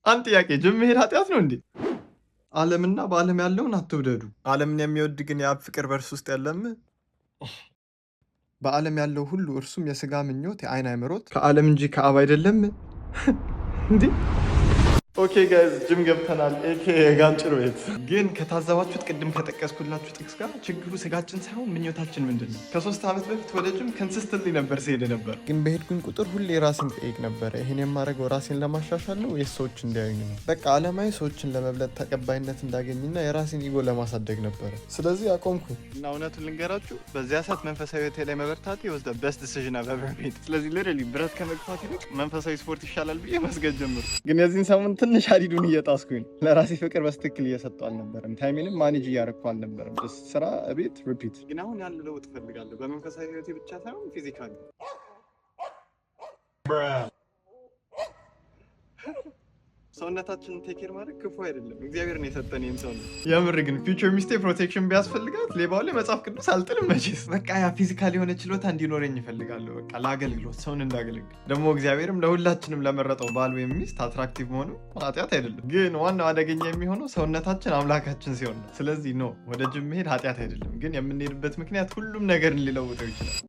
አንድ ጥያቄ፣ ጅም መሄድ ኃጢአት ነው እንዴ? ዓለምና በዓለም ያለውን አትውደዱ። ዓለምን የሚወድ ግን የአብ ፍቅር በእርሱ ውስጥ የለም። በዓለም ያለው ሁሉ እርሱም የሥጋ ምኞት፣ የዓይን አምሮት ከዓለም እንጂ ከአብ አይደለም እንዴ? ኦኬ ጋይዝ ጅም ገብተናል። ኤኬ የጋንጭር ቤት ግን ከታዘባችሁት ቅድም ከጠቀስኩላችሁ ጥቅስ ጋር ችግሩ ስጋችን ሳይሆን ምኞታችን ምንድን ነው? ከ3 ዓመት በፊት ወደ ጅም ከንስስተንትሊ ነበር ሲሄድ ነበር። ግን በሄድኩኝ ቁጥር ሁሌ ራሴን ጠይቅ ነበረ፣ ይሄን የማደርገው ራሴን ለማሻሻል ነው ወይስ ሰዎች እንዲያዩኝ ነው? በቃ ዓለማዊ ሰዎችን ለመብለጥ ተቀባይነት እንዳገኝና የራሴን ኢጎ ለማሳደግ ነበረ። ስለዚህ አቆምኩኝ እና እውነቱን ልንገራችሁ፣ በዚያ ሰዓት መንፈሳዊ ህይወቴ ላይ መበርታቴ ወስደ በስት ዲሲዥን አፍ ኤቨር ሜድ። ስለዚህ ሊትራሊ ብረት ከመግፋት ይልቅ መንፈሳዊ ስፖርት ይሻላል ብዬ መስገድ ጀመርኩ። ግን የዚህን ሳምንት ትንሽ ሀዲዱን እየጣስኩኝ ለራሴ ፍቅር በስትክክል እየሰጠው አልነበረም። ታይሜንም ማኔጅ እያደረኩ አልነበረም። ስራ፣ ቤት፣ ሪፒት። ግን አሁን ያለ ለውጥ እፈልጋለሁ፣ በመንፈሳዊ ህይወቴ ብቻ ሳይሆን ፊዚካሊ። ሰውነታችንን ቴክ ኬር ማድረግ ክፉ አይደለም፣ እግዚአብሔር ነው የሰጠን ይህን ሰው ነው። የምር ግን ፊውቸር ሚስቴ ፕሮቴክሽን ቢያስፈልጋት ሌባው ላይ መጽሐፍ ቅዱስ አልጥልም መቼስ። በቃ ያ ፊዚካል የሆነ ችሎታ እንዲኖረኝ ይፈልጋለሁ። በቃ ለአገልግሎት ሰውን እንዳገለግል። ደግሞ እግዚአብሔርም ለሁላችንም ለመረጠው ባል ወይም ሚስት አትራክቲቭ መሆኑ ኃጢአት አይደለም። ግን ዋናው አደገኛ የሚሆነው ሰውነታችን አምላካችን ሲሆን ነው። ስለዚህ ነው ወደ ጅም መሄድ ኃጢአት አይደለም፣ ግን የምንሄድበት ምክንያት ሁሉም ነገርን ሊለውጠው ይችላል።